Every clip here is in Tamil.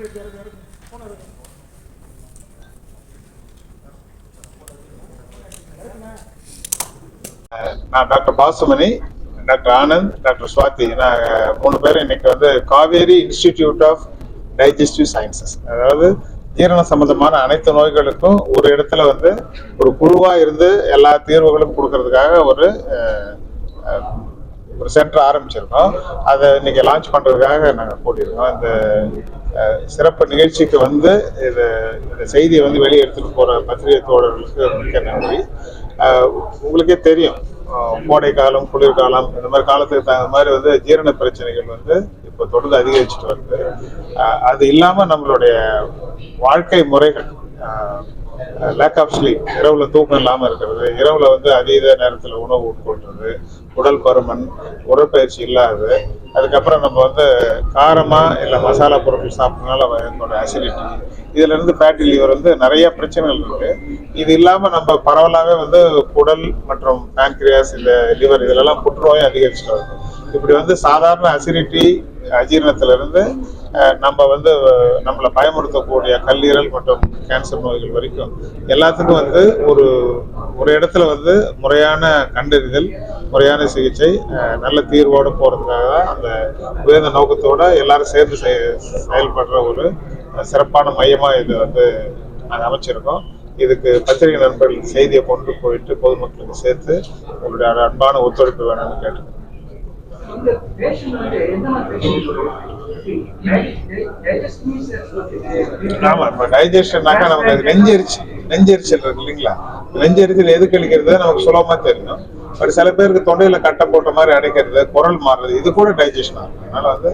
நான் doctor Pasumani, doctor Anand, doctor Swathi, நாங்கள் 3 பேரும் இன்னைக்கு வந்து Kauvery institute of digestive sciences, அதாவது ஜீரண சம்பந்தமான அனைத்து நோய்களுக்கும் ஒரு இடத்துல வந்து ஒரு குழுவா இருந்து எல்லா தீர்வுகளும் கொடுக்கறதுக்காக ஒரு சென்டர் ஆரம்பிச்சிருக்கோம். அதை இன்னைக்கு லான்ச் பண்றதுக்காக நாங்கள் கூட்டியிருக்கோம். இந்த சிறப்பு நிகழ்ச்சிக்கு வந்து இந்த செய்தியை வந்து வெளியே எடுத்துட்டு போற பத்திரிகை தோழர்களுக்கு மிக்க நன்றி. உங்களுக்கே தெரியும், கோடை காலம், குளிர்காலம், இந்த மாதிரி காலத்துக்கு தகுந்த மாதிரி வந்து ஜீரண பிரச்சனைகள் வந்து இப்போ தொடர்ந்து அதிகரிச்சுட்டு வருது. அது இல்லாம நம்மளுடைய வாழ்க்கை முறைகள், லேக் ஆஃப் ஸ்லீப், இரவுல தூக்கம் இல்லாமல் இருக்கிறது, இரவுல வந்து அதீத நேரத்தில் உணவு உட்கொள்றது, உடல் பருமன், உடற்பயிற்சி இல்லாது, அதுக்கப்புறம் நம்ம வந்து காரமா இல்லை மசாலா பொருட்கள் சாப்பிட்றதுனால என்னோட அசிடிட்டி, இதுல இருந்து ஃபேட்டி லிவர் வந்து நிறைய பிரச்சனைகள் இருக்கு. இது இல்லாம நம்ம பரவலாகவே வந்து குடல் மற்றும் பேன்கிரியாஸ், இந்த லிவர், இதெல்லாம் புற்றுநோயும் அதிகரிச்சுட்டு வருது. இப்படி வந்து சாதாரண அசிடிட்டி, அஜீரணத்துல இருந்து நம்ம வந்து நம்மளை பயமுறுத்தக்கூடிய கல்லீரல் மற்றும் கேன்சர் நோய்கள் வரைக்கும் எல்லாத்துக்கும் வந்து ஒரு இடத்துல வந்து முறையான கண்டறிதல், முறையான சிகிச்சை, நல்ல தீர்வோடு போறதுக்காக தான் அந்த உயர்ந்த நோக்கத்தோட எல்லாரும் சேர்ந்து செயல்படுற ஒரு சிறப்பான மையமா இது வந்து நாங்கள் அமைச்சிருக்கோம். இதுக்கு பத்திரிகை நண்பர்கள் செய்தியை கொண்டு போயிட்டு பொதுமக்களுக்கு சேர்த்து உங்களுடைய அன்பான ஒத்துழைப்பு வேணும்னு கேட்டுக்கோங்க. ஆமா, இப்ப டைஜஷன்னாக்கா நமக்கு நெஞ்செரிச்சல் இருக்கு இல்லைங்களா? நெஞ்செரிச்சல் எது கழிக்கிறது நமக்கு சுலபமா தெரியும். பட் சில பேருக்கு தொண்டையில கட்டை போட்ட மாதிரி அடைக்கிறது, குரல் மாறுறது, இது கூட டைஜஷன் ஆகும். அதனால வந்து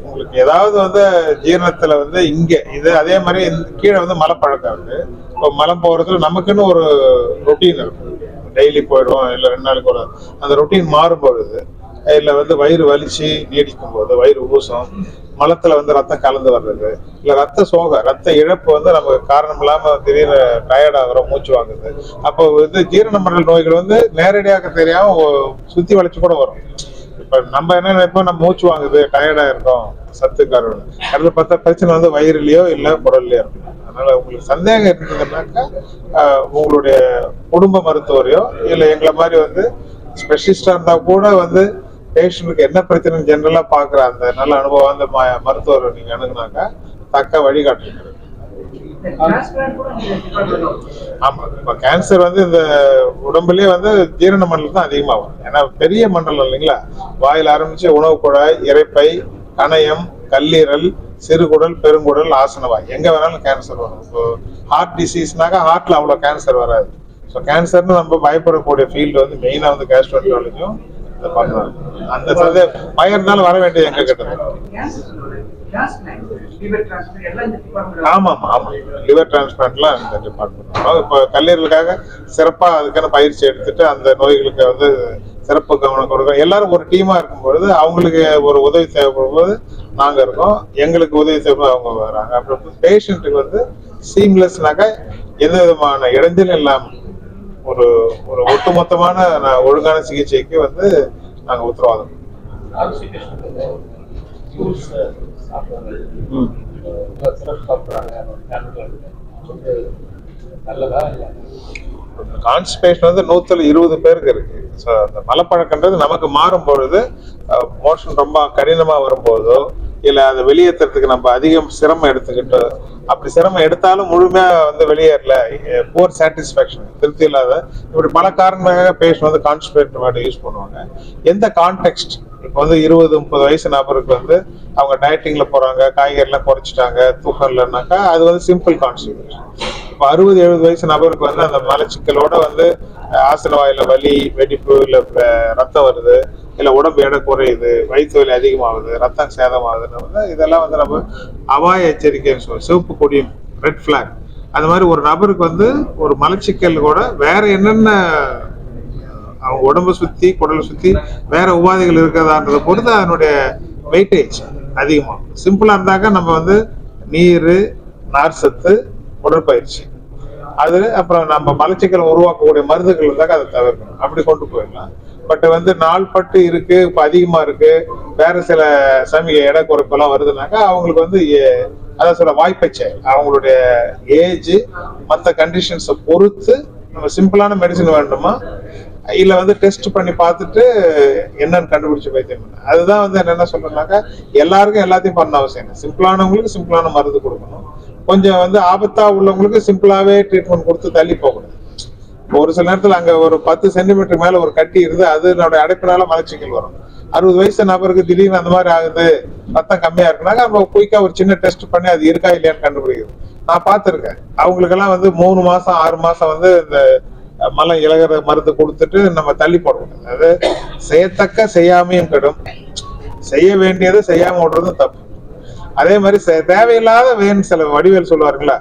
உங்களுக்கு ஏதாவது வந்து ஜீரணத்துல வந்து இது அதே மாதிரி கீழே வந்து மலைப்பழக்கம் இருக்கு. இப்போ மலம் போறதுல நமக்குன்னு ஒரு ரொட்டீன் இருக்கும். டெய்லி போயிடுவோம், இல்லை 2 நாளைக்கு ஒரு, அந்த ரொட்டீன் மாறும்பொழுது, இல்லை வந்து வயிறு வலிச்சு நீடிக்கும் போது, வயிறு ஊசம், மலத்துல வந்து ரத்தம் கலந்து வர்றது, இல்ல ரத்த இழப்பு வந்து நமக்கு காரணம் இல்லாம திடீர்னு டயர்ட் ஆகுறோம், மூச்சு வாங்குது, அப்போ வந்து ஜீரண மண்டல நோய்கள் வந்து நேரடியாக தெரியாம சுத்தி வளைச்சு கூட வரும். இப்ப நம்ம என்ன நினைப்போம், நம்ம மூச்சு வாங்குது, டயர்டா இருக்கோம், சத்து காரணம், அடுத்து பார்த்தா பிரச்சனை வந்து வயிறுலயோ இல்ல குடல்லயோ இருக்கும். அதனால உங்களுக்கு சந்தேகம் இருந்ததுன்னாக்கா உங்களுடைய குடும்ப மருத்துவரையோ இல்ல எங்களை மாதிரி வந்து ஸ்பெஷலிஸ்டா இருந்தா கூட வந்து பேஷண்ட்டுக்கு என்ன பிரச்சனை ஜெனரலா பாக்குற அந்த நல்ல அனுபவம் அந்த மருத்துவர் நீங்க அணுகுனாக்கா தக்க வழிகாட்டுங்க. ஆமா, இப்ப கேன்சர் வந்து இந்த உடம்புலயே வந்து ஜீரண மண்டலம் தான் அதிகமாகும். ஏன்னா பெரிய மண்டலம் இல்லைங்களா, வாயில் ஆரம்பிச்சு உணவு குழாய், இரைப்பை, கணையம், கல்லீரல், சிறுகுடல், பெருங்குடல், ஆசனவாய், எங்க வேணாலும் கேன்சர் வரும். இப்போ ஹார்ட் டிசீஸ்னாக்கா ஹார்ட்ல அவ்வளவு கேன்சர் வராது. ஸோ கேன்சர்னு நம்ம பயப்படக்கூடிய ஃபீல்டு வந்து மெயினா வந்து கேஸ்ட்ரோஎன்ட்ராலஜியும் பண்ணுவாங்க. அந்த பயர்னால வர வேண்டியது எங்க கிட்ட. ஆமா ஆமா, லிவர் டிரான்ஸ்பிளான்ட்லாம் இந்த டிபார்ட்மெண்ட். இப்போ கல்லீரலுக்காக சிறப்பா அதுக்கான பயிற்சி எடுத்துட்டு அந்த நோய்களுக்கு வந்து சிறப்பு கவனம் கொடுக்கணும். எல்லாரும் ஒரு டீமா இருக்கும்பொழுது அவங்களுக்கு ஒரு உதவி தேவைப்படும் போது நாங்க இருக்கோம், எங்களுக்கு உதவி தேவைப்படும் அவங்க வராங்க. அப்புறம் பேஷண்ட்டுக்கு வந்து சீம்லெஸ்னாக்கா எந்த விதமான இடைஞ்சலும் இல்லாம ஒரு ஒட்டுமொத்தமான ஒழுங்கான சிகிச்சைக்கு வந்து நாங்க உத்தரவாதம். கான்ஸ்டிபேஷன் வந்து 120 பேருக்கு இருக்கு. ஸோ அந்த மலப்பழக்கன்றது நமக்கு மாறும் பொழுது, மோஷன் ரொம்ப கடினமா வரும்போதோ இல்லை அதை வெளியேற்றுறதுக்கு நம்ம அதிகம் சிரமம் எடுத்துக்கிட்டு, அப்படி சிரமம் எடுத்தாலும் முழுமையா வந்து வெளியேறல, போர் சாட்டிஸ்ஃபேக்ஷன், திருப்தி இல்லாத, இப்படி பல காரணமாக பேஷண்ட் வந்து கான்ஸ்டிபேட் வேர்டு யூஸ் பண்ணுவாங்க. எந்த கான்டெக்ஸ்ட், இப்போ வந்து 20-30 வயசு நபருக்கு வந்து அவங்க டயட்டிங்ல போறாங்க, காய்கறிலாம் குறைச்சிட்டாங்க, தூக்கம் இல்லைன்னாக்கா அது வந்து சிம்பிள் கான்ஸ்டிபேஷன். இப்போ 60-70 வயசு நபருக்கு வந்து அந்த மலச்சிக்கலோட வந்து ஆசன வாயில வலி, வெடிப்பு, இல்லை ரத்தம் வருது, இல்லை உடம்பு எடை குறையுது, வயிற்று வலி அதிகமாகுது, ரத்தம் சேதமாகுதுன்னு வந்து இதெல்லாம் வந்து நம்ம அபாய எச்சரிக்கைன்னு சொல்லுவோம், சிவப்பு கொடியும், ரெட் பிளாக். அது மாதிரி ஒரு நபருக்கு வந்து ஒரு மலச்சிக்கல் கூட வேற என்னென்ன அவங்க உடம்பை சுத்தி குடலை சுத்தி வேற உபாதைகள் இருக்கிறதான்றதை பொறுத்து அதனுடைய வெயிட்டேஜ் அதிகமாகும். சிம்பிளா இருந்தாக்க நம்ம வந்து நீர், நார் சத்து, உடற்பயிற்சி, அது அப்புறம் நம்ம மலச்சிக்கல் உருவாக்கக்கூடிய மருந்துகள் இருந்தாக்க அதை தவிர்க்கணும், அப்படி கொண்டு போயிடலாம். பட் வந்து நாள்பட்டு இருக்கு, இப்போ அதிகமா இருக்கு, வேற சில சமய எடை குறைப்பெல்லாம் வருதுனாக்கா அவங்களுக்கு வந்து அதான் சொல்ல வாய்ப்பச்சை அவங்களுடைய ஏஜ் மற்ற கண்டிஷன்ஸை பொறுத்து நம்ம சிம்பிளான மெடிசன் வேண்டுமா இல்ல வந்து டெஸ்ட் பண்ணி பார்த்துட்டு என்னன்னு கண்டுபிடிச்சு வைத்தியம் பண்ண. அதுதான் வந்து என்ன சொல்றேன்னாக்கா எல்லாருக்கும் எல்லாத்தையும் பண்ண அவசியம் இல்லை. சிம்பிளானவங்களுக்கு சிம்பிளான மருந்து கொடுக்கணும். கொஞ்சம் வந்து ஆபத்தா உள்ளவங்களுக்கு சிம்பிளாவே ட்ரீட்மெண்ட் கொடுத்து தள்ளி போகணும். ஒரு சில நேரத்துல அங்க ஒரு 10 சென்டிமீட்டர் மேல ஒரு கட்டி இருந்து அதனோட அடைப்பினால மலச்சிக்கல் வரும். 60 வயசு நபருக்கு திடீர்னு அந்த மாதிரி ஆகுது, ரத்தம் கம்மியா இருக்குன்னா நம்ம குயிக்கா ஒரு சின்ன டெஸ்ட் பண்ணி அது இருக்கா இல்லையான்னு கண்டுபிடிக்கிறது. நான் பார்த்துருக்கேன். அவங்களுக்கெல்லாம் வந்து 3 மாசம் 6 மாசம் வந்து இந்த மலம் இலகிற மருந்து கொடுத்துட்டு நம்ம தள்ளி போடணும். அதாவது செய்யத்தக்க செய்யாமையும் கெடும், செய்ய வேண்டியதை செய்யாம விடுறதும் தப்பு. அதே மாதிரி தேவையில்லாத சில வடிவேல் சொல்லுவாருங்களா,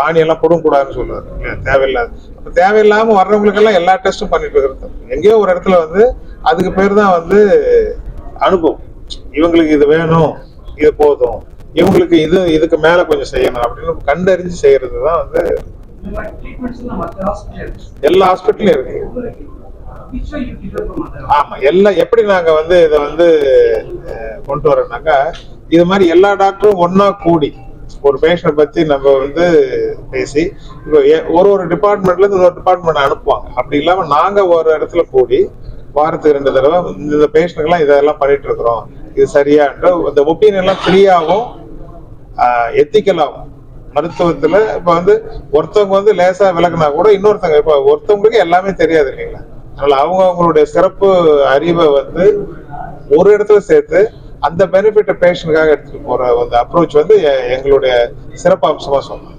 ஆணி எல்லாம் கொடுக்க கூடாதுன்னு சொல்லுவாரு. தேவையில்லாத அப்ப தேவையில்லாம வர்றவங்களுக்கெல்லாம் எல்லா டெஸ்டும் பண்ணிட்டு இருக்கிறது. எங்கேயோ ஒரு இடத்துல வந்து அதுக்கு பேர் தான் வந்து அனுபவம். இவங்களுக்கு இது வேணும், இது போதும், இவங்களுக்கு இதுக்கு மேல கொஞ்சம் செய்யணும் அப்படின்னு கண்டறிஞ்சு செய்யறது தான் வந்து எல்லா ஹாஸ்பிட்டலும் இருக்கு. ஆமா, எல்லாம் எப்படி நாங்க வந்து இதை வந்து கொண்டு வரோம்னாக்கா, இது மாதிரி எல்லா டாக்டரும் ஒன்னா கூடி ஒரு பேஷண்ட் பத்தி நம்ம வந்து பேசி ஒரு டிபார்ட்மெண்ட்ல இருந்து ஒரு டிபார்ட்மெண்ட் அனுப்புவாங்க. அப்படி இல்லாம நாங்க ஒரு இடத்துல கூடி வாரத்துக்கு 2 தடவை இந்த பேஷண்ட்க்கு எல்லாம் இதெல்லாம் பண்ணிட்டு இருக்கிறோம், இது சரியான்ற இந்த ஒப்பீனியன் எல்லாம் ஃப்ரீயாகவும் எத்திக்கலாகும். மருத்துவத்துல இப்ப வந்து ஒருத்தவங்க வந்து லேசா விளக்குனா கூட இன்னொருத்தவங்க இப்ப ஒருத்தவங்களுக்கு எல்லாமே தெரியாது இல்லைங்களா. அதனால அவங்களுடைய சிறப்பு அறிவை வந்து ஒரு இடத்துல சேர்த்து அந்த பெனிஃபிட் பேஷண்ட்காக எடுத்துட்டு போற அந்த அப்ரோச் வந்து எங்களுடைய சிறப்பு அம்சமா சொன்னோம்.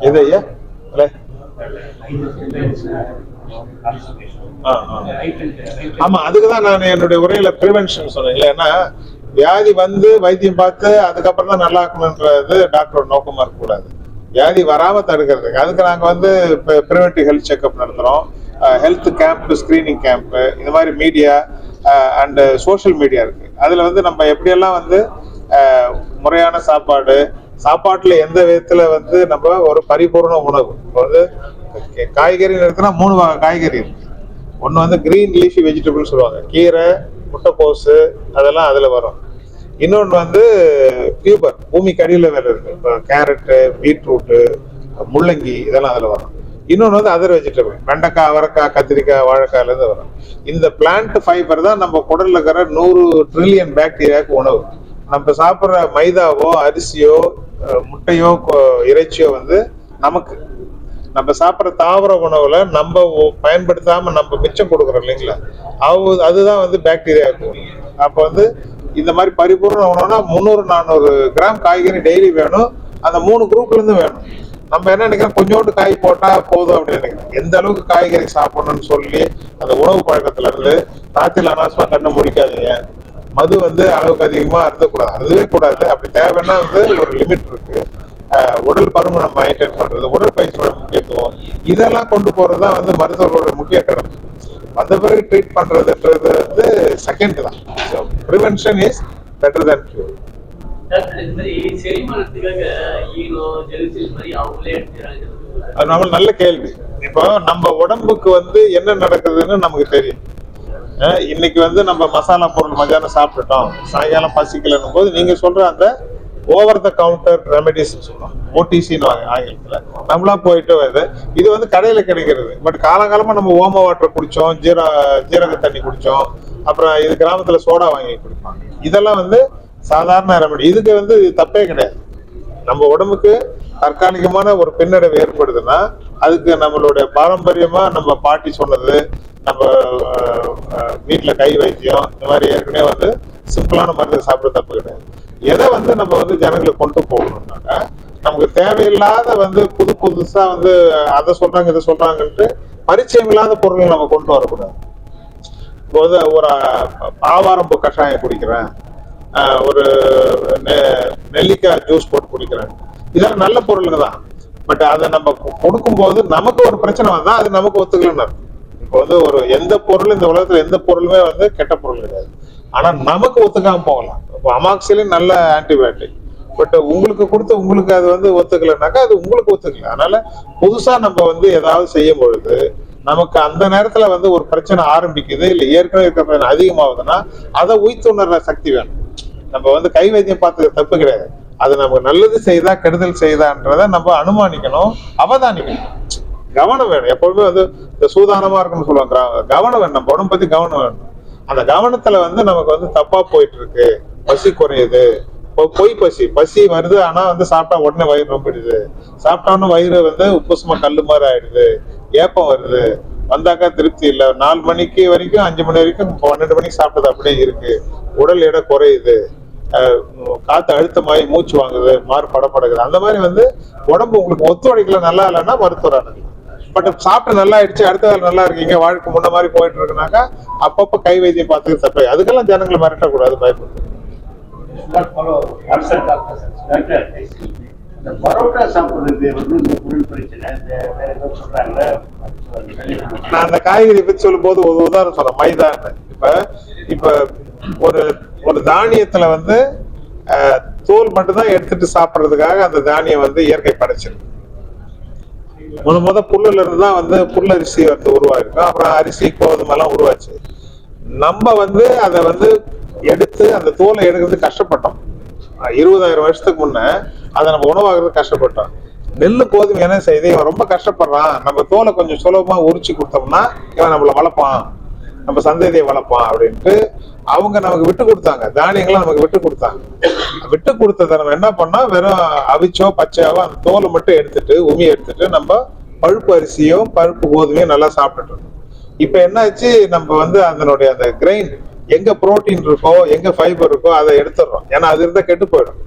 இதையா ஆமா, அதுக்குதான் நான் என்னுடைய உரையில பிரிவென்ஷன் சொன்னேன். ஏன்னா வியாதி வந்து வைத்தியம் பார்த்து அதுக்கப்புறம் தான் நல்லா இருக்கணும்ன்றது டாக்டரோட நோக்கமா இருக்கக்கூடாது. வியாதி வராம தடுக்கிறதுக்கு அதுக்கு நாங்க வந்து ப்ரிவென்டிவ் ஹெல்த் செக்அப் நடத்துறோம். ஹெல்த் கேம்ப், ஸ்கிரீனிங் கேம்ப், இந்த மாதிரி மீடியா அண்ட் சோஷியல் மீடியா இருக்கு. அதுல வந்து நம்ம எப்படியெல்லாம் வந்து முறையான சாப்பாட்டுல எந்த விதத்துல வந்து நம்ம ஒரு பரிபூர்ண உணவு வந்து காய்கறி இருக்குன்னா 3 வகை காய்கறி இருக்கு. ஒண்ணு வந்து கிரீன் லீஃபி வெஜிடபிள் சொல்லுவாங்க, கீரை, முட்டைக்கோசு, அதெல்லாம் அதுல வரும். இன்னொன்று வந்து டியூபர், பூமிக்கு அடியில் வேலை இருக்கு, இப்போ கேரட்டு, பீட்ரூட்டு, முள்ளங்கி, இதெல்லாம் அதில் வரும். இன்னொன்று வந்து அதர் வெஜிடபிள், வெண்டைக்காய், அவரைக்காய், கத்திரிக்காய், வாழைக்காயிலேருந்து வரும். இந்த பிளான்ட் ஃபைபர் தான் நம்ம குடல்ல இருக்கிற 100 ட்ரில்லியன் பாக்டீரியாவுக்கு உணவு. நம்ம சாப்பிட்ற மைதாவோ அரிசியோ முட்டையோ இறைச்சியோ வந்து நமக்கு, நம்ம சாப்பிட்ற தாவர உணவுல நம்ம பயன்படுத்தாம நம்ம மிச்சம் கொடுக்குறோம் இல்லைங்களா, அதுதான் வந்து பாக்டீரியாவுக்கு. அப்போ வந்து இந்த மாதிரி பரிபூர்ண உணவுனா 300-400 கிராம் காய்கறி டெய்லி வேணும். அந்த 3 குரூப்ல இருந்து வேணும். நம்ம என்ன நினைக்கிறோம், கொஞ்சோண்டு காய் போட்டா போதும் அப்படின்னு நினைக்கிறோம். எந்த அளவுக்கு காய்கறி சாப்பிடணும்னு சொல்லி அந்த உணவு பழக்கத்துல இருந்து ராத்திரில அனாவசியமா கண்ணை முடிக்காதீங்க. மது வந்து அளவுக்கு அதிகமா அருந்தக்கூடாது, அருந்தவே கூடாது. அப்படி தேவைன்னா வந்து ஒரு லிமிட் இருக்கு. உடல் பருமனை மெயின்டைன் பண்றது, உடற்பயிற்சியோட முக்கியத்துவம், இதெல்லாம் கொண்டு போறதுதான் வந்து மருத்துவர்களோட முக்கிய கடமை. அந்த பிறகு ட்ரீட் பண்றதுன்றது வந்து செகண்ட் தான். Prevention is better then cure. அது நல்ல கேள்வி. இப்போ நம்ம உடம்புக்கு வந்து என்ன நடக்குதுன்னு நமக்கு தெரியும். இன்னைக்கு வந்து நம்ம மசாலா பொருள் மத்தியானம் சாப்பிட்டுட்டோம், சாயங்காலம் பசிக்கலன்னும் போது நீங்க சொல்ற அந்த ஓவர் த கவுண்டர் ரெமெடிஸ் சொல்றோம், ஓடிசின்னு ஆங்கிலத்துல, நம்மளா போயிட்டு வருது. இது வந்து கடையில கிடைக்கிறது. பட் காலகாலமா நம்ம ஓம வாட்டர் குடிச்சோம், ஜீரக தண்ணி குடிச்சோம், அப்புறம் இது கிராமத்துல சோடா வாங்கி குடிப்பாங்க. இதெல்லாம் வந்து சாதாரண ரெமெடி. இதுக்கு வந்து தப்பே கிடையாது. நம்ம உடம்புக்கு தற்காலிகமான ஒரு பின்னடைவு ஏற்படுதுன்னா அதுக்கு நம்மளுடைய பாரம்பரியமா நம்ம பாட்டி சொன்னது, நம்ம வீட்டுல கை வைத்தியம், இந்த மாதிரி ஏற்கனவே வந்து சிம்பிளான மருந்து சாப்பிட தப்பு கிடையாது. எதை வந்து நம்ம வந்து ஜனங்களுக்கு கொண்டு போகணும்னாக்கா, நமக்கு தேவையில்லாத வந்து புதுசா வந்து அதை சொல்றாங்க இதை சொல்றாங்கன்ட்டு பரிச்சயம் இல்லாத பொருளை நம்ம கொண்டு வரக்கூடாது. ஒரு ஆவாரம்பு கஷாயம் குடிக்கிறேன், ஒரு நெல்லிக்காய் ஜூஸ் போட்டு குடிக்கிறேன், இதெல்லாம் நல்ல பொருளுங்க தான். பட் அதை நம்ம கொடுக்கும்போது நமக்கு ஒரு பிரச்சனை வந்தா அது நமக்கு ஒத்துக்கலன்னு. இப்போ வந்து ஒரு எந்த பொருள், இந்த உலகத்துல எந்த பொருளுமே வந்து கெட்ட பொருள் கிடையாது. ஆனா நமக்கு ஒத்துக்காம போகலாம். இப்போ அமாக்சிலின் நல்ல ஆன்டிபயோட்டிக், பட் உங்களுக்கு கொடுத்து உங்களுக்கு அது வந்து ஒத்துக்கலைன்னாக்கா அது உங்களுக்கு ஒத்துக்கல. அதனால புதுசா நம்ம வந்து ஏதாவது செய்யும் பொழுது நமக்கு அந்த நேரத்துல வந்து ஒரு பிரச்சனை ஆரம்பிக்குது, இல்ல ஏற்கனவே இருக்கிற பிரச்சனை அதிகமாகுதுன்னா அதை உய்த்துணர்ற சக்தி வேணும். நம்ம வந்து கை வைத்தியம் பார்த்து தப்பு கிடையாது, அது நமக்கு நல்லது செய்தா கெடுதல் செய்தான்றத நம்ம அனுமானிக்கணும், அவதானிக்கணும். கவனம் வேணும். எப்பொழுதுமே வந்து இந்த சூதானமா இருக்குன்னு சொல்லுவாங்க, கவனம் வேணும். நம்ம உடம்பு பத்தி கவனம் வேணும். அந்த கவனத்துல வந்து நமக்கு வந்து தப்பா போயிட்டு இருக்கு, பசி குறையுது, பொய் பசி வருது, ஆனா வந்து சாப்பிட்டா உடனே வயிறு ரொம்பிடுது, சாப்பிட்டாலும் வயிறு வந்து உப்புசுமா கல்லு மாதிரி ஆயிடுது, ஏப்பம் வருது, வந்தாக்கா திருப்தி இல்லை, 4 மணிக்கு வரைக்கும் 5 மணி வரைக்கும் 12 மணிக்கு சாப்பிட்டது அப்படியே இருக்கு, உடல் எடை குறையுது, காத்து அழுத்தமாயி மூச்சு வாங்குது, மாறு படப்படுது, அந்த மாதிரி வந்து உடம்பு உங்களுக்கு ஒத்துழைக்கல, நல்லா இல்லைன்னா மருத்துவர் அணுகலாம். பட் சாப்பிட்டு நல்லா ஆயிடுச்சு, அடுத்த வேலை நல்லா இருக்கீங்க, வாழ்க்கை முன்ன மாதிரி போயிட்டு இருக்குனாக்கா அப்பப்ப கை வைத்தியம் பார்த்துக்க தப்பு. அதுக்கெல்லாம் ஜனங்களை மிரட்டக்கூடாது, பயப்படும். நான் அந்த காய்கறி பத்தி சொல்லும் போது ஒரு உதாரணம் சொல்றேன், மைதான்னு. இப்ப ஒரு தானியத்துல வந்து தோல் மட்டும்தான் எடுத்துட்டு சாப்பிடுறதுக்காக அந்த தானியம் வந்து இயற்கை படைச்சிருக்கு. முத புல்லுல இருந்துதான் வந்து புல்லரிசி வந்து உருவாயிருக்கும், அப்புறம் அரிசி கோதுமை எல்லாம் உருவாச்சு. நம்ம வந்து அதை வந்து எடுத்து அந்த தோலை எடுக்கிறது கஷ்டப்பட்டோம். 20,000 வருஷத்துக்கு முன்ன அதை நம்ம உணவாகிறது கஷ்டப்பட்டோம். நெல்லு கோதுமை என்ன செய்யுது, இவன் ரொம்ப கஷ்டப்படுறான், நம்ம தோலை கொஞ்சம் சுலபமா உரிச்சு கொடுத்தோம்னா இவன் நம்மளை வளர்ப்பான், நம்ம சந்ததியை வளர்ப்பான் அப்படின்ட்டு அவங்க நமக்கு விட்டு கொடுத்தாங்க. தானியங்களை நமக்கு விட்டு கொடுத்தாங்க. விட்டு கொடுத்ததை நம்ம என்ன பண்ணா, வெறும் அவிச்சோ பச்சையாவோ அந்த தோலை மட்டும் எடுத்துட்டு உமி எடுத்துட்டு நம்ம பழுப்பு அரிசியோ பழுப்பு கோதுமையோ நல்லா சாப்பிட்டுட்டு. இப்ப என்னாச்சு, நம்ம வந்து அதனுடைய அந்த கிரைன் எங்க புரோட்டீன் இருக்கோ எங்க ஃபைபர் இருக்கோ அதை எடுத்துடுறோம். ஏன்னா அது இருந்தா கெட்டு போயிடும்.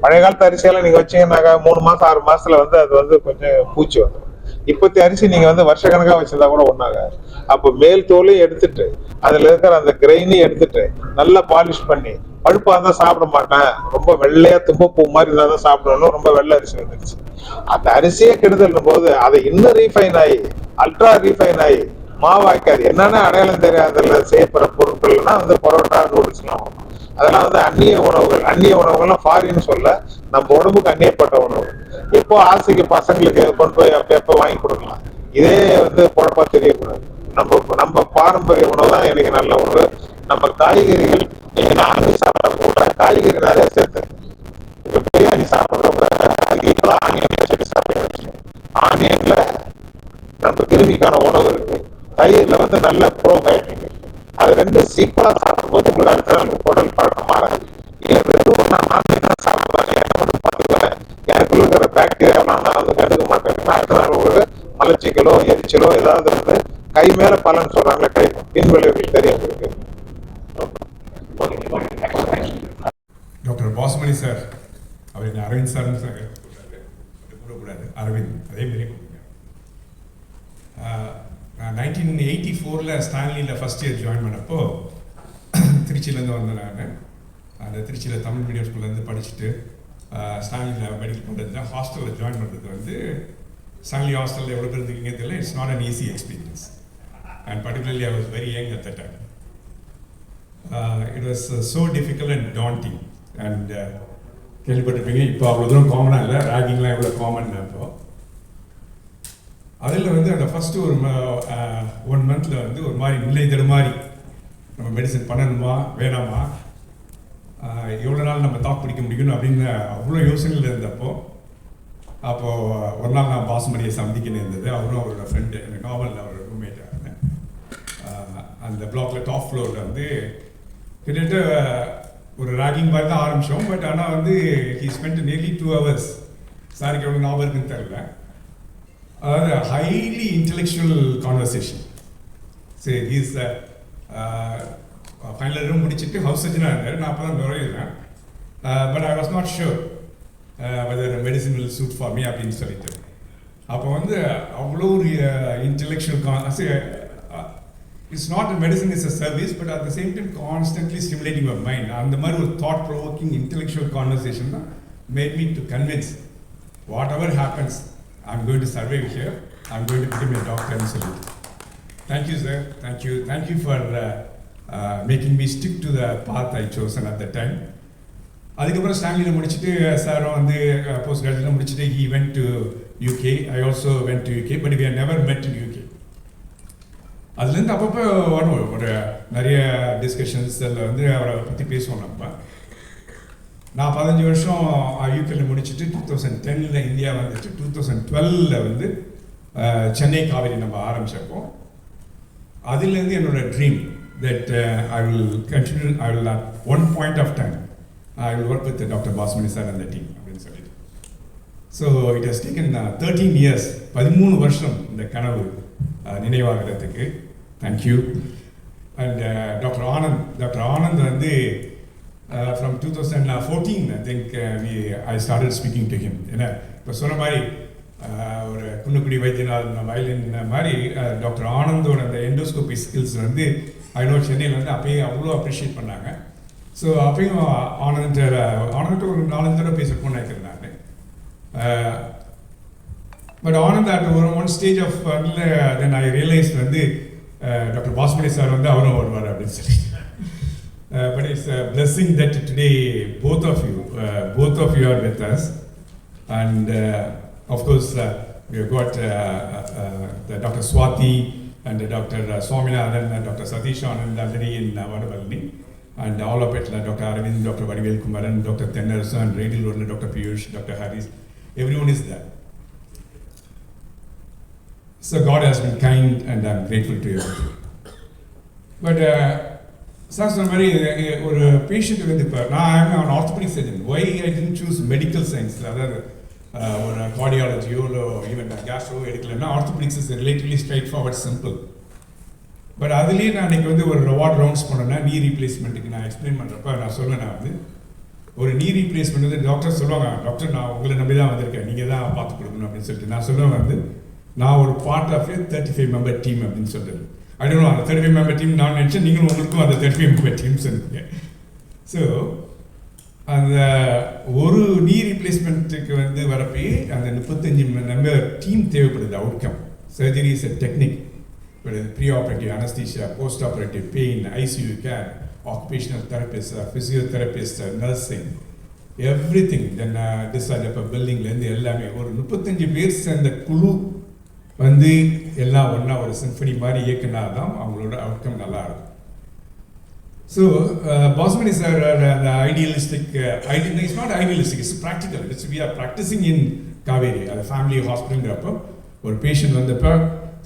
பழைய காலத்து அரிசியெல்லாம் நீங்க வச்சீங்கன்னாக்கா 3 மாசம் 6 மாசத்துல வந்து அது வந்து கொஞ்சம் பூச்சி வந்துடும். இப்பத்தி அரிசி நீங்க வந்து வருஷ கணக்கா வச்சிருந்தா கூட ஒண்ணாகாது. அப்போ மேல் தோலையும் எடுத்துட்டு அதுல இருக்கிற அந்த கிரைனையும் எடுத்துட்டு நல்லா பாலிஷ் பண்ணி, பழுப்பா இருந்தா சாப்பிட மாட்டேன், ரொம்ப வெள்ளையா தும்பப்பூ மாதிரி இருந்தா தான் சாப்பிடணும், ரொம்ப வெள்ளை அரிசி வந்துருச்சு. அந்த அரிசியே கெடுதல் போது அதை இன்னும் ரீஃபைன் ஆகி அல்ட்ரா ரீஃபைன் ஆகி மாவாக்காது, என்னன்னா அடையாளம் தெரியாதுல செய்யப்படுற பொருட்கள்னா வந்து பரோட்டா நூடுல்ஸ் எல்லாம் அதெல்லாம் வந்து அந்நிய உணவுகள்லாம் ஃபாரின்னு சொல்ல, நம்ம உடம்புக்கு அந்நியப்பட்ட உணவு. இப்போ ஆசைக்கு பசங்களுக்கு கொண்டு போய் எப்ப வாங்கி கொடுக்கலாம், இதே வந்து குழப்பா தெரியக்கூடாது. நம்ம பாரம்பரிய உணவு தான் எனக்கு நல்ல உணவு. நம்ம காய்கறிகள் நீங்க நான்கு சாப்பிட காய்கறி நிறைய சேர்த்து, இப்ப பிரியாணி சாப்பிடுறவங்க ஆனியன்ல நம்ம கிருமிக்கான உணவு இருக்கு, தயிர்ல வந்து நல்ல ப்ரோபயோட்டிக். அது ரெண்டு சீக்கிரம் சாப்பிடும் போது உங்களுக்கு அடுத்த நாள் உடல் பழக்கம் மாறாது. சாப்பிடுவாங்க, என்ன மட்டும் பார்த்துக்குவேன், எனக்குள்ள இருக்கிற பாக்டீரியாலாம் நான் வந்து கண்டுக்க மாட்டேன். அடுத்த நாள் உங்களுக்கு மலச்சிக்கலோ எரிச்சலோ ஏதாவது வந்து கை மேல பலன் சொல்றாங்களே, கை பின்விளைவுகள் தெரியும் இருக்கு. டாக்டர் பாசுமணி சார், அவர் என்ன அரவிந்த் சார் கூடக்கூடாது, அரவிந்த் அதே மாதிரி கொடுங்க. 1984 ஸ்டான்லியில் ஃபஸ்ட் இயர் ஜாயின் பண்ணப்போ திருச்சியிலேருந்து வந்தேன். நான் அந்த திருச்சியில் தமிழ் மீடியம் ஸ்கூல்லேருந்து படிச்சுட்டு ஸ்டான்லியில் மெடிக்கல் பண்ணுறது தான். ஹாஸ்டலில் ஜாயின் பண்ணுறது வந்து ஸ்டான்லி ஹாஸ்டலில் எவ்வளோ பேர் இருக்கீங்க தெரியல. It's not an easy experience, and particularly I was very young at the time. It was so difficult and taunting. And கேள்விப்பட்டிருப்பீங்க, இப்போ அவ்வளோ தூரம் காமனாக இல்லை, ரேகிங்லாம் எவ்வளோ காமன். அப்போ அதில் வந்து அந்த ஃபஸ்ட்டு ஒரு 1 மந்த்தில் வந்து ஒரு மாதிரி நிலை தடுமாறி, நம்ம மெடிசன் பண்ணணுமா வேணாமா, எவ்வளோ நாள் நம்ம தாக்கு பிடிக்க முடிக்கணும் அப்படின்னு அவ்வளோ யோசனையில் இருந்தப்போ, அப்போது ஒரு நாள் நான் பாசுமணியை சந்திக்கணும் இருந்தது. அவரும் அவரோட ஃப்ரெண்டு, எனக்கு நாவலில் அவர் ரூம்மேட்டாக இருந்தேன். அந்த பிளாக்ல டாப் ஃப்ளோரில் வந்து கிட்டத்தட்ட ஒரு ராகிங் மாதிரி தான் ஆரம்பித்தோம். பட் ஆனால் வந்து ஹீ ஸ்பெண்ட் நியர்லி 2 hours. சாருக்கு எவ்வளோ ஞாபகம் இருக்குன்னு தெரியல. அதாவது ஹைலி இன்டெலெக்சுவல் கான்வர்சேஷன். சரி, ஹீஸ் ஃபைனல் இயரும் முடிச்சுட்டு ஹவுஸ் சர்ஜனாக இருந்தார். நான் அப்போ தான் நுழையிறேன். But I was not sure whether medicine will suit for me அப்படின்னு சொல்லிட்டு. அப்போ வந்து அவ்வளோ ஒரு intellectual it's not medicine, is a service, but at the same time constantly stimulating your mind. அந்த மாதிரி ஒரு தாட் ப்ரொவோக்கிங் இன்டெலெக்சுவல் கான்வர்சேஷன் தான் made me to convince whatever happens I'm going to survive here. I'm going to become a doctor and salute. Thank you, sir. Thank you for making me stick to the path I chosen at that time. அதுக்கப்புறம் ஸ்டான்லியில் முடிச்சுட்டு சாரும் வந்து போஸ்ட் கிராஜுவேட்லாம் முடிச்சுட்டு he went to UK. I also went to UK, but we had never met in UK. அதுலேருந்து அப்பப்போ வரும் ஒரு நிறைய டிஸ்கஷன்ஸ் அதில் வந்து அவரை பற்றி பேசுவோம் நம்ம. நான் 15 வருஷம் யூகேல முடிச்சுட்டு 2010 இந்தியா வந்துட்டு 2012 வந்து சென்னை காவேரி நம்ம ஆரம்பிச்சப்போ அதுலேருந்து என்னோட dream that I will continue, I will at one point of time I will work with Dr. Basmani sir and the team அப்படின்னு சொல்லிட்டு. So it has taken 13 years, 13 வருஷம் இந்த கனவு நினைவாகிறதுக்கு. தேங்க்யூ. அண்ட் டாக்டர் ஆனந்த் வந்து from 2014 I think I started speaking to him. ஏன்னா இப்போ சொன்ன மாதிரி ஒரு குன்னக்குடி வைத்தியநாதன் வயலின் மாதிரி டாக்டர் ஆனந்தோட அந்த எண்டோஸ்கோபி ஸ்கில்ஸ் வந்து ஐநோ சென்னையில் வந்து அப்பயே அவ்வளோ அப்ரிஷியேட் பண்ணாங்க. ஸோ அப்பயும் ஆனந்த் ஒரு 4 தடவை பேசிருப்போம்னு நினைக்கிறேன் நான். But Anand at one stage of then I realise வந்து டாக்டர் பாஸ்மணி சார் வந்து அவரும் வருவார் அப்படின்னு சொல்லி. But it's a blessing that today both of you are with us, and of course we have got the Dr. Swati and Dr. Swaminathan and Dr. Satish Anand already in Vadavalli, and all of it, Dr. Arvind, Dr. Vadivel Kumaran, Dr. Tennerson, and Radio Road, Dr. Piyush, Dr. Harris, everyone is there. So God has been kind and I'm grateful to everything. But sir சொன்ன மாதிரி ஒரு பேஷண்ட் வந்து இப்போ நான் orthopaedic surgeon, why I didn't choose medical science, அதாவது ஒரு கார்டியாலஜியோ இல்லை ஈவன் கேஸ்ட்ரோ எடுக்கலன்னா orthopaedics is relatively straightforward simple. But அதுலேயே நான் இன்றைக்கி வந்து ஒரு வார்ட் ரவுண்ட்ஸ் பண்ணேன்னா நீ ரீப்ளேஸ்மெண்ட்டுக்கு நான் எக்ஸ்பிளைன் பண்ணுறப்ப நான் சொல்லுவேன், நான் வந்து ஒரு நீ ரீப்ளேஸ்மெண்ட் வந்து டாக்டர் சொல்லுவாங்க, டாக்டர் நான் உங்களை நம்பி தான் வந்திருக்கேன், நீங்கள் தான் பார்த்து கொடுக்கணும் அப்படின்னு சொல்லிட்டு நான் சொல்லுவேன் வந்து நான் ஒரு பார்ட் ஆஃப் 35 member டீம் அப்படின்னு சொல்கிறது. I don't know, அந்த 35 member டீம் நான் நினச்சேன், நீங்களும் உங்களுக்கும் அந்த 35 member டீம்ஸ் இருக்குங்க. ஸோ அந்த ஒரு நீ ரீப்ளேஸ்மெண்ட்டுக்கு வந்து வரப்பே அந்த 35 member டீம் தேவைப்படுது. Outcome surgery is a technique, but pre operative anaesthesia, post operative pain, ICU care, occupational therapist, physiotherapist, nursing, everything. Then discharge அப்போ பில்டிங்லேருந்து எல்லாமே ஒரு 35 பேர் சேர்ந்த குழு வந்து எல்லாம் ஒன்றா ஒரு சிம்பனி மாதிரி இயக்குனா தான் அவங்களோட அவுட்கம் நல்லா இருக்கும். ஸோ பாஸ்மணி சார் அந்த idealistic it's not idealistic, it's practical. It's we are practising in Kauvery. அது ஃபேமிலி ஹாஸ்பிட்டலுங்கிறப்போ ஒரு பேஷண்ட் வந்தப்போ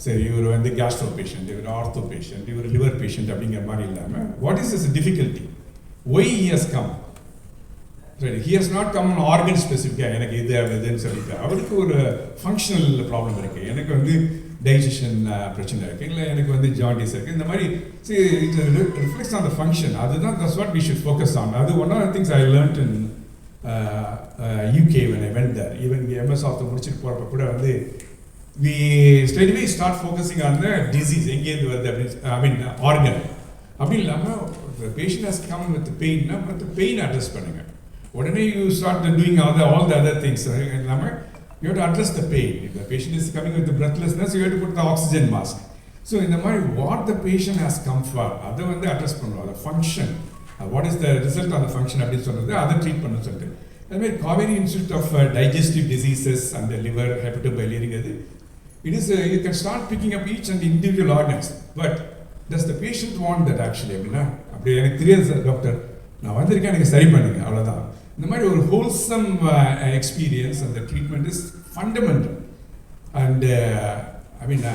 சரி இவர் வந்து கேஸ்ட்ரோ பேஷண்ட், இவர் ஆர்த்தோ பேஷண்ட், இவர் லிவர் பேஷண்ட் அப்படிங்கிற மாதிரி இல்லாமல் what is is difficulty, why he has come, சரி he has not come organ ஸ்பெசிஃபிக்காக எனக்கு இது இதுன்னு சொல்லிட்டு அவருக்கு ஒரு ஃபங்க்ஷனல் ப்ராப்ளம் இருக்குது, எனக்கு வந்து டைஜஷன் பிரச்சனை இருக்குது, இல்லை எனக்கு வந்து ஜாண்டிஸ் இருக்குது, இந்த மாதிரி it reflects on the function. அதுதான் that's what we should focus on. அது one of the things I learned in UK when I went there. Even MS after முடிச்சுட்டு போகிறப்ப கூட வந்து we straightaway start focusing on the disease, எங்கேருந்து வருது அப்படின்னு, ஐ மீன் ஆர்கன். அப்படி இல்லாமல் பேஷண்ட் ஹஸ் கம் வித் பெயின்னா மற்ற பெயின் அட்ரஸ் பண்ணுங்கள். உடனே you start doing all the other things. இல்லாமல் you have to address the pain. If the patient is coming with the breathlessness, you have to put the oxygen mask. So இந்த மாதிரி what the patient has come for, அதை வந்து அட்ரஸ் பண்ணுவோம். அதை function, what is the result on the function அப்படின்னு சொல்கிறது, அதை ட்ரீட் பண்ண சொல்லிட்டு. அதுமாதிரி Kaveri institute of digestive diseases அந்த லிவர், ஹெப்படோபைலியரிங், அது it is you can start picking up each and individual organs. But does the patient want that actually அப்படின்னா அப்படி எனக்கு தெரியாது சார் டாக்டர், நான் வந்திருக்கேன் எனக்கு சரி பண்ணுங்க அவ்வளோதான். இந்த மாதிரி ஒரு ஹோல்சம் எக்ஸ்பீரியன்ஸ் அந்த treatment is fundamental. And I mean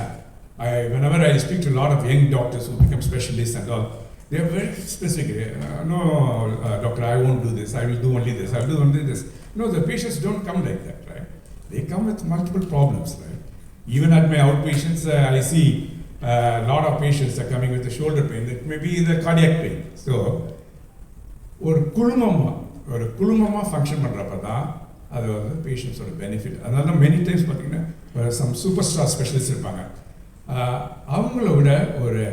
whenever I speak to a lot of young doctors who become specialists and all, they are very specific. No, doctor, I won't do this, I will do only this, I will do only this. No, the patients don't come like that, right? They come with multiple problems, right? Even at my outpatients, I see a lot of patients are coming with the shoulder pain, that may be the cardiac pain. So ஒரு குழுமமாக ஃபங்க்ஷன் பண்ணுறப்ப தான் அது வந்து பேஷண்ட்ஸோட பெனிஃபிட். அதனால தான் மெனி டைம்ஸ் பார்த்தீங்கன்னா சம் சூப்பர் ஸ்டார் ஸ்பெஷலிஸ்ட் இருப்பாங்க, அவங்கள விட ஒரு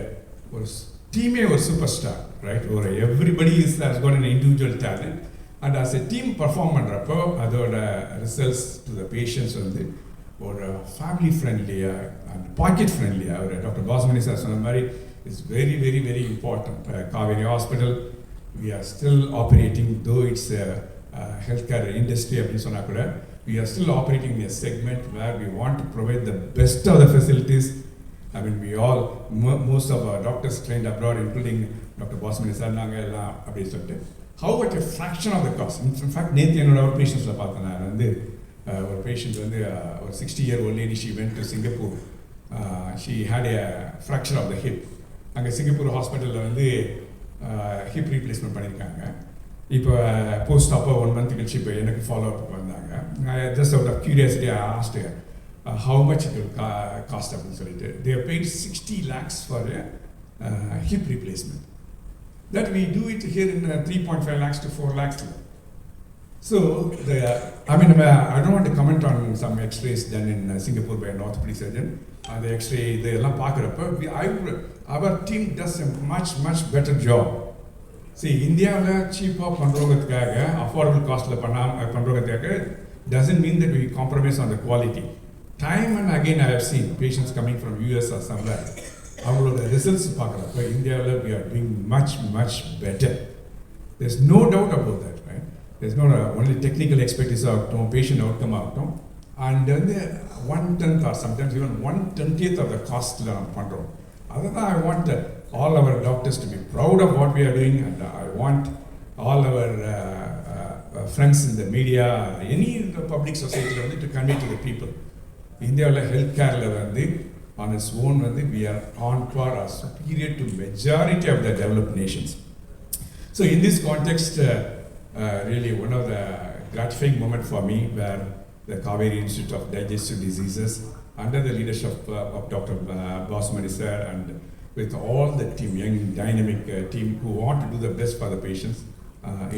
டீமே ஒரு சூப்பர் ஸ்டார், ரைட்? ஒரு everybody is has got an individual talent. And as a team perform பண்ணுறப்போ அதோட ரிசல்ட்ஸ் டு த பேஷண்ட்ஸ் வந்து ஒரு ஃபேமிலி ஃப்ரெண்ட்லியாக அண்ட் பாக்கெட் ஃப்ரெண்ட்லியாக ஒரு டாக்டர் பாஸ்மணி சார் சொன்ன மாதிரி it's very very very important. Kaveri hospital we are still operating, though it's a healthcare industry அப்படின்னு சொன்னா கூட, we are still operating in a segment where we want to provide the best of the facilities I mean, we all, most of our doctors trained abroad, including Dr. Bosman sir, நாங்கள் எல்லாம் அப்படி சொல்லிட்டு how at a fraction of the cost. In fact, நேற்று என்னோட ஒரு பேஷண்ட்ஸில் பார்த்தேன் நான் வந்து ஒரு பேஷண்ட் வந்து ஒரு 60-year-old lady, she went to Singapore. She had a fracture of the hip. அங்கே சிங்கப்பூர் ஹாஸ்பிட்டலில் வந்து ஹிப் ரீப்ளேஸ்மெண்ட் பண்ணியிருக்காங்க. இப்போ போஸ்ட் அப்போ 1 month கழிச்சு இப்போ எனக்கு ஃபாலோ அப் வந்தாங்க. Just out of curiosity I asked her how much it will cost அப்படின்னு சொல்லிட்டு. They have paid 60 lakhs for a hip replacement. That we do it here in 3.5 lakhs to 4 lakhs. So, I don't want to comment on some x-rays done in Singapore by an orthopedic surgeon. The x-ray, our team does a much better job. See, India cheaper affordable cost doesn't mean that we compromise on the quality. Time and again I have seen patients coming from US or somewhere. Our results in India we are doing much better. There's no doubt about that, right? There's not only technical expertise outcome, patient outcome outcome, and then 1/10 or sometimes even 1/20th of the cost control. Other than I want all our doctors to be proud of what we are doing, and I want all our friends in the media, any public society to convey to the people. India healthcare on its own we are on par or superior to majority of the developed nations. So in this context, really one of the gratifying moment for me where the Kaveri Institute of Digestive Diseases under the leadership of Dr. Bosman sir and with all the team, young dynamic team who want to do the best for the patients,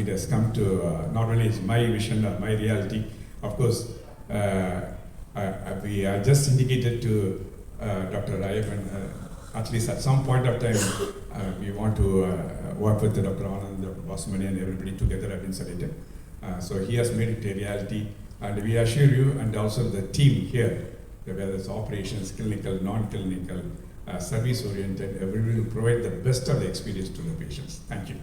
it has come to not only is my vision or my reality, of course, I just indicated to Dr. Rayapan, at least at some point of time, we want to work with Dr. Anand, Dr. Bosmani and everybody together have been selected. So he has made it a reality, and we assure you and also the team here, whether it's operations, clinical, non-clinical, service-oriented, everybody will provide the best of the experience to the patients. Thank you.